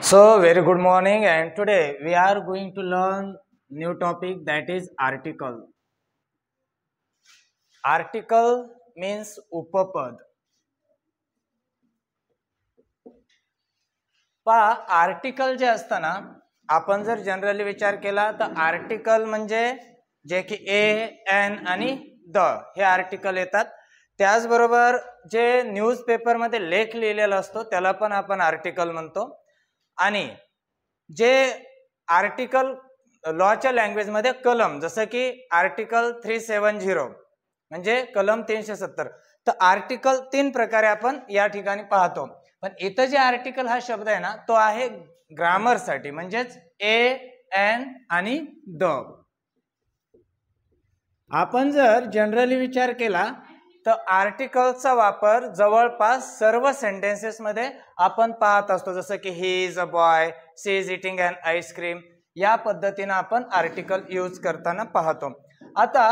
So very good morning, and today we are going to learn new topic, that is article. Article means उपपद. पहा article जे असतं ना, आपण जर जनरली विचार केला तर आर्टिकल म्हणजे जे की ए एन आणि द हे आर्टिकल येतात. त्याचबरोबर जे न्यूजपेपर मध्ये लेख लिहिलेला असतो त्याला पण आपण आर्टिकल म्हणतो. आणि जे आर्टिकल लॉच्या लँग्वेज मध्ये कलम, जसं की आर्टिकल 370 म्हणजे कलम 370. तर आर्टिकल 3 प्रकारे आपण या ठिकाणी पाहतो. पण इथं जे आर्टिकल हा शब्द आहे ना, तो आहे ग्रामर साठी, म्हणजेच ए एन आणि द. आपण जर जनरली विचार केला तर आर्टिकलचा वापर जवळपास सर्व सेंटेन्सेस मध्ये आपण पाहत असतो. जसं की he is a boy, she is eating an ice cream, या पद्धतीने आपण आर्टिकल यूज करताना पाहतो. आता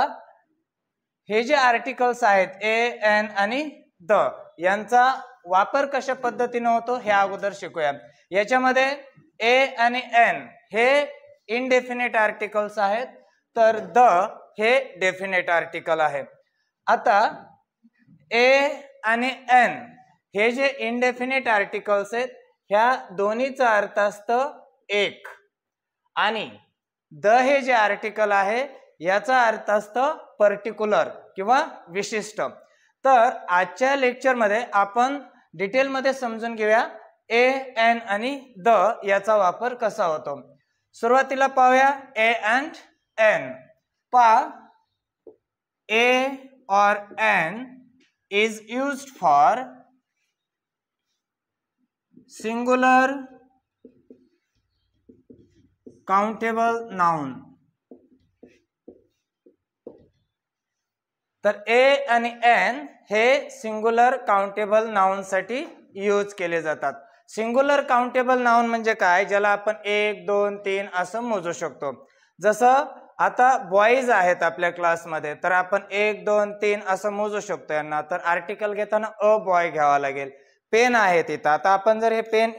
हे जे आर्टिकल्स आहेत ए एन आणि द, यांचा वापर कशा पद्धतीने होतो हे अगोदर शिकूया. याच्यामध्ये ए आणि एन हे इनडेफिनेट आर्टिकल्स आहेत, तर द हे डेफिनेट आर्टिकल आहे. आता ए आणि एन हे जे इनडेफिनेट आर्टिकल्स आहेत, ह्या दोन्हीचा अर्थ असतं एक, आणि द हे जे आर्टिकल आहे याचा अर्थ असतं पर्टिक्युलर किंवा विशिष्ट. तर आजच्या लेक्चरमध्ये आपण डिटेलमध्ये समजून घेऊया ए एन आणि द याचा वापर कसा होतो. सुरुवातीला पाहूया ए अँड एन. पहा, ए और N is used for singular countable noun. तर ए आणि एन हे सिंगुलर काउंटेबल नाउन साठी यूज केले जातात. सिंगुलर काउंटेबल नाउन म्हणजे काय, ज्याला आपण 1 2 3 असं मोजू शकतो. जसं आता बॉईज आहेत आपल्या क्लासमध्ये, तर आपण 1 2 3 असं मोजू शकतो यांना. तर आर्टिकल घेताना अ बॉय घ्यावा लागेल. पेन आहे तिथं, आता आपण जर हे पेन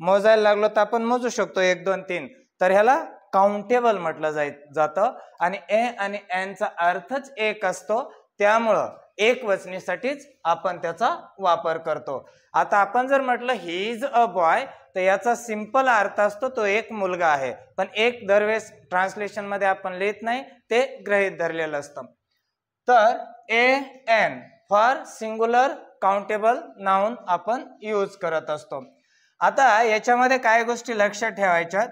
मोजायला लागलो तर आपण मोजू शकतो 1 2 3. तर ह्याला काउंटेबल म्हटलं जातं. आणि ए आणि एन चा अर्थच एक असतो, त्यामुळं एक वचनीसाठीच आपण त्याचा वापर करतो. आता आपण जर म्हटलं ही इज अ बॉय, तर याचा सिंपल अर्थ असतो तो एक मुलगा आहे. पण एक दरवेळेस ट्रान्सलेशन मध्ये आपण लिहित नाही, ते गृहीत धरलेलं असतं. तर a an for singular countable noun आपण यूज करत असतो. आता याच्यामध्ये काय गोष्टी लक्षात ठेवायच्यात.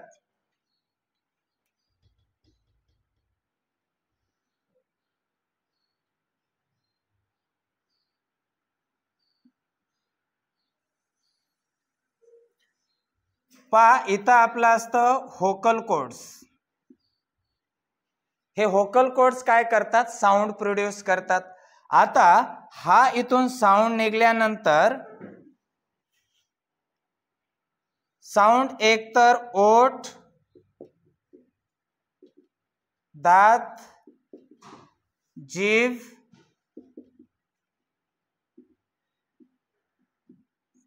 पहा, इथं आपलं असतं व्होकल कोड्स. हे व्होकल कोड्स काय करतात, साऊंड प्रोड्यूस करतात. आता हा इथून साऊंड निघल्यानंतर साऊंड एकतर ओठ, दात, जीभ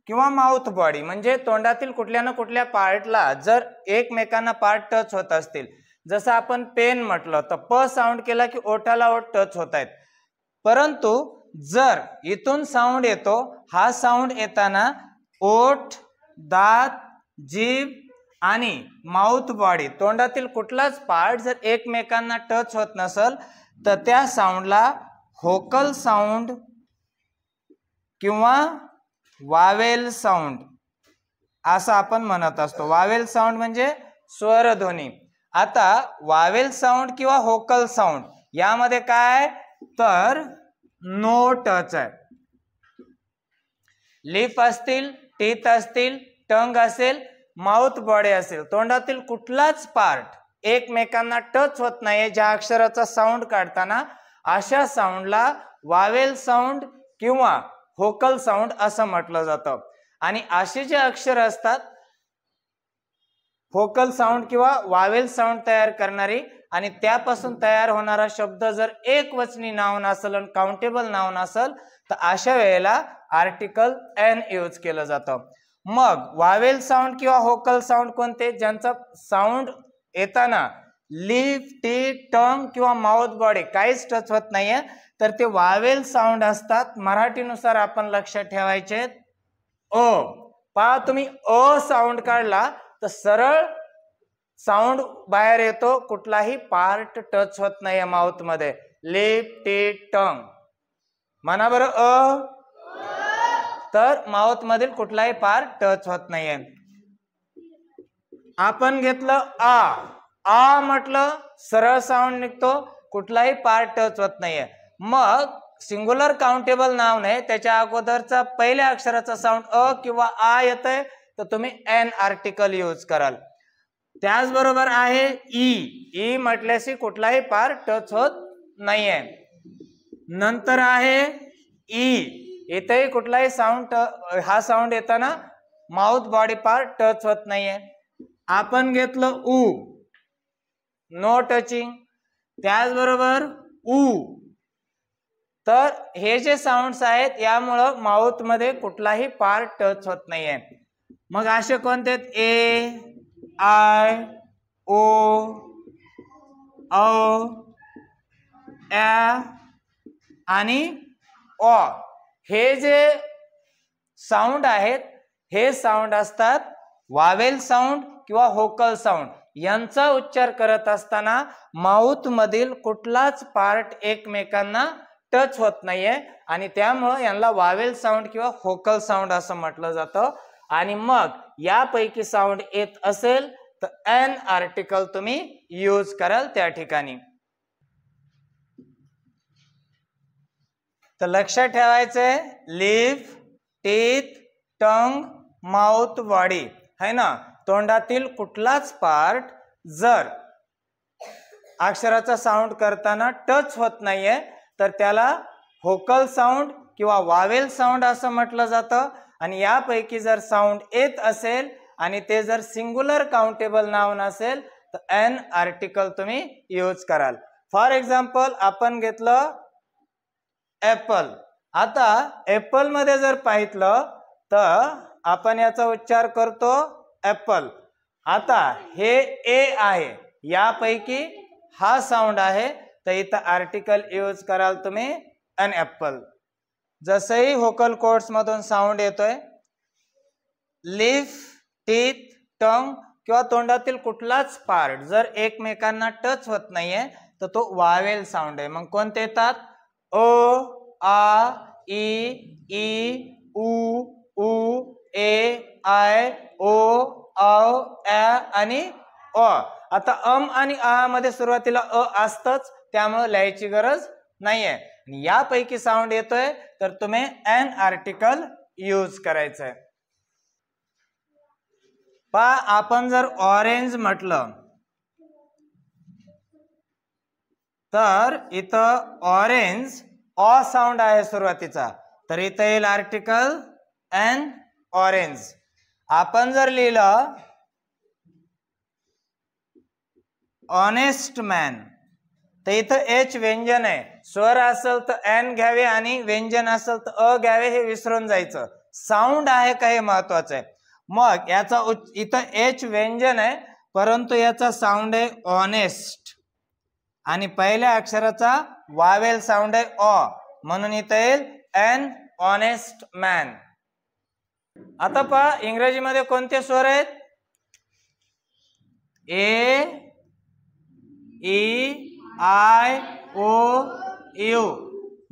किंवा माउथ बॉडी, म्हणजे तोंडातील कुठल्या ना कुठल्या पार्टला जर एकमेकांना पार्ट टच होत असतील, जसं आपण पेन म्हटलं तर प साऊंड केला की ओठाला ओठ टच होत आहेत. परंतु जर इथून साऊंड येतो, हा साऊंड येताना ओठ, दात, जीभ आणि माउथ बॉडी, तोंडातील कुठलाच पार्ट जर एकमेकांना टच होत नसेल तर त्या साऊंडला व्होकल साऊंड किंवा वावेल साऊंड असं आपण म्हणत असतो. वावेल साऊंड म्हणजे स्वरध्वनी. आता वावेल साऊंड किंवा व्होकल साऊंड यामध्ये काय, तर नो टच आहे. लिप असतील, टीथ असतील, टंग असेल, माउथ बॉडी असेल, तोंडातील कुठलाच पार्ट एकमेकांना टच होत नाही ज्या अक्षराचा साऊंड काढताना, अशा साऊंडला वावेल साऊंड किंवा व्होकल साऊंड असं म्हटलं जातं. आणि असे जे अक्षर असतात व्होकल साऊंड किंवा वावेल साऊंड तयार करणारी, आणि त्यापासून तयार होणारा शब्द जर एक वचनी नाउन असेल आणि काउंटेबल नाउन असेल, तर अशा वेळेला आर्टिकल एन यूज केलं जातं. मग वावेल साऊंड किंवा होकल साऊंड कोणते, ज्यांचा साऊंड येताना लिप, टीथ, टंग किंवा माउथ बॉडी काहीच टच होत नाहीये, तर ते वावेल साऊंड असतात. मराठीनुसार आपण लक्षात ठेवायचे अ. पहा तुम्ही अ साऊंड काढला तर सरळ साऊंड बाहेर येतो, कुठलाही पार्ट टच होत नाहीये माउथ मध्ये. लिप, टीथ, टंग म्हणा बरं अ. तर माउथ मधील कुठलाही पार्ट टच होत नाहीये. आपण घेतलं आ. आ म्हटलं सरळ साऊंड निघतो, कुठलाही पार्ट टच होत नाहीये. मग सिंग्युलर काउंटेबल नाव नाही, त्याच्या अगोदरचा पहिल्या अक्षराचा साऊंड अ किंवा आ येतंय तर तुम्ही एन आर्टिकल यूज कराल. त्याचबरोबर आहे ई. ई म्हटल्याशी कुठलाही पार्ट टच होत नाहीये. नंतर आहे ई. इथेही कुठलाही साऊंड, हा साऊंड येताना माउथ बॉडी पार्ट टच होत नाहीये. आपण घेतलं उ. No touching. त्याचबरोबर उ. तर हे जे साऊंड्स आहेत यामुळं माउथ मध्ये कुठलाही पार्ट टच होत नाहीये. मग असे कोणते, ए, आय, ओ, औ, ॲ आणि ऑ. हे जे साऊंड आहेत हे साऊंड असतात वावेल साऊंड किंवा होकल साऊंड. यांचा उच्चार करत असताना माउथ मधील कुठलाच पार्ट एकमेकांना टच होत नाहीये आणि त्यामुळं यांना वावेल साऊंड किंवा होकल साऊंड असं म्हटलं जातं. आणि मग यापैकी साऊंड येत असेल तर एन आर्टिकल तुम्ही यूज कराल त्या ठिकाणी. तर लक्षात ठेवायचंय लिप, टीथ, टंग, माउथ, बॉडी है ना. तोंडातील कुठलाच पार्ट जर अक्षराचा साऊंड करताना टच होत नाहीये तर त्याला होकल साऊंड किंवा वावेल साऊंड असं म्हटलं जातं. आणि यापैकी जर साऊंड येत असेल आणि ते जर सिंग्युलर काउंटेबल नाव नसेल तर एन आर्टिकल तुम्ही यूज कराल. फॉर एक्झाम्पल आपण घेतलं ऍपल. आता ऍपल मध्ये जर पाहितलं तर आपण याचा उच्चार करतो ऍपल. आता हे ए आहे, यापैकी हा साऊंड आहे तर इथं आर्टिकल यूज कराल तुम्ही एन ऍपल. जसंही होकल कोड्स मधून साऊंड येतोय, लिप, टीथ, टंग किंवा तोंडातील कुठलाच पार्ट जर एकमेकांना टच होत नाहीये तर तो वावेल साऊंड आहे. मग कोणते येतात, ओ, आ, ई, ई, उ, उ, ए, आय, ओ, औ, ॲ आणि अ. आता आणि आ मध्ये सुरुवातीला अ असतच, त्यामुळे लिहायची गरज नाहीये. यापैकी साऊंड येतोय तर तुम्ही एन आर्टिकल यूज करायचंय. पहा आपण जर ऑरेंज म्हटलं तर इथं ऑरेंज ऑ साऊंड आहे सुरुवातीचा, तर इथं येईल आर्टिकल एन ऑरेंज. आपण जर लिहिलं ऑनेस्ट मॅन तर इथं एच व्यंजन आहे. स्वर असेल तर एन घ्यावे आणि व्यंजन असेल तर अ घ्यावे, हे विसरून जायचं. साऊंड आहे का हे महत्वाचं आहे. मग याचा इथं एच व्यंजन आहे परंतु याचा साऊंड आहे ऑनेस्ट आणि पहिल्या अक्षराचा वावेल साऊंड आहे ऑ, म्हणून इथं येईल एन ऑनेस्ट मॅन. आता पहा इंग्रजीमध्ये कोणते स्वर आहेत, ए, ई, आय, ओ, यू.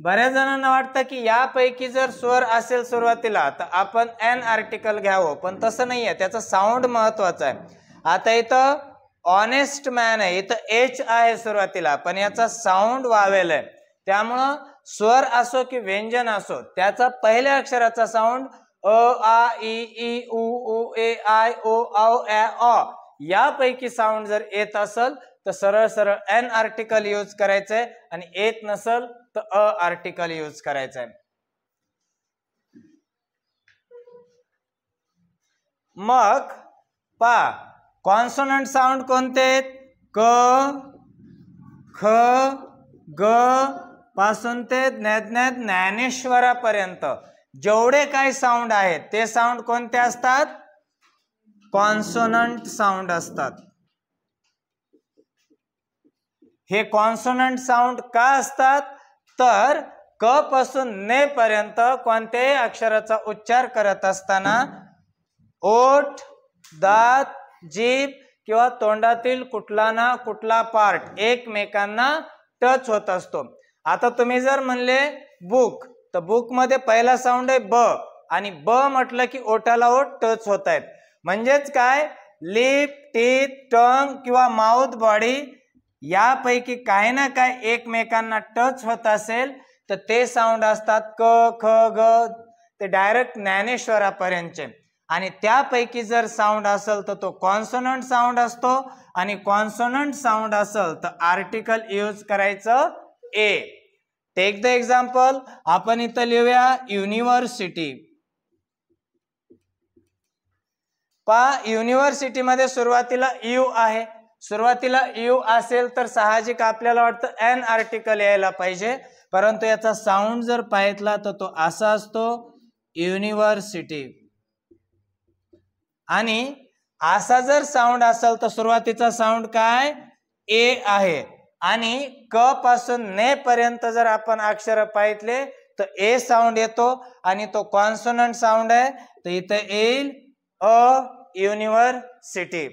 बऱ्याच जणांना वाटतं की यापैकी जर स्वर असेल सुरुवातीला तर आपण एन आर्टिकल घ्यावं, पण तसं नाहीये, त्याचा साऊंड महत्वाचा आहे. आता इथं ऑनेस्ट मॅन आहे, इथं एच आहे सुरुवातीला पण याचा साऊंड वावेल आहे. त्यामुळं स्वर असो की व्यंजन असो त्याचा पहिल्या अक्षराचा साऊंड अ, आ, ई, उ, उ, ए, आय, ओ, औ, ॲ, ऑ. यापैकी साऊंड जर येत असेल तर सरळ सरळ एन आर्टिकल यूज करायचंय आणि येत नसल तर अ आर्टिकल यूज करायचंय. मग पहा कॉन्सोनंट साऊंड कोणते आहेत, क, ख, ग पासून ते ज्ञानेश्वरापर्यंत जेवढे काही साऊंड आहेत ते साऊंड कोणते असतात? कॉन्सोनंट साऊंड असतात. हे कॉन्सोनंट साऊंड का असतात? तर क पासून ने पर्यंत कोणत्याही अक्षराचा उच्चार करत असताना ओठ, दात, जीभ किंवा तोंडातील कुठला ना कुठला पार्ट एकमेकांना टच होत असतो. आता तुम्ही जर म्हणले बुक, तर बुक मध्ये पहिला साऊंड आहे ब, आणि ब म्हटलं की ओठाला ओठ टच होत आहेत. म्हणजेच काय, लिप, टीथ, टंग किंवा माउथ, बॉडी यापैकी काही ना काही एकमेकांना टच होत असेल तर ते साऊंड असतात क, ख, ग, ते डायरेक्ट ज्ञानेश्वरापर्यंतचे. आणि त्यापैकी जर साऊंड असेल तर तो कॉन्सोनंट साऊंड असतो, आणि कॉन्सोनंट साऊंड असेल तर आर्टिकल यूज करायचं ए. टेक द एक्झाम्पल, आपण इथं लिहूया युनिव्हर्सिटी. पहा, युनिव्हर्सिटी मध्ये सुरुवातीला यू आहे. सुरुवातीला यू असेल तर साहजिक आपल्याला वाटतं एन आर्टिकल यायला पाहिजे, परंतु याचा साऊंड जर पाहितला तर तो असा असतो युनिव्हर्सिटी. आणि असा जर साऊंड असेल तर सुरुवातीचा साऊंड काय, ए आहे. आणि क पासून ने पर्यंत जर आपण अक्षर पाहितले तर ए साऊंड येतो, आणि तो कॉन्सोनंट साऊंड आहे, तर इथे येईल अ युनिव्हर्सिटी.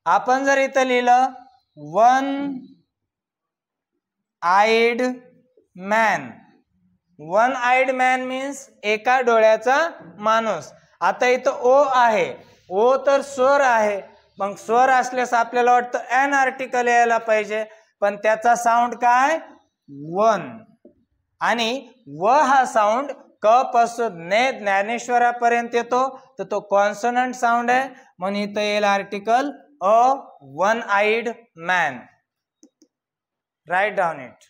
आपण जर इथं लिहिलं one eyed man, one eyed man means एका डोळ्याचा माणूस. आता इथं ओ आहे, ओ तर स्वर आहे, मग स्वर असल्यास आपल्याला वाटतं एन आर्टिकल यायला पाहिजे, पण त्याचा साऊंड काय, वन. आणि व हा साऊंड क पासून ने ज्ञानेश्वरापर्यंत येतो, तर तो कॉन्सोनंट साऊंड आहे, म्हणून इथं येईल article a one eyed man. Write down it.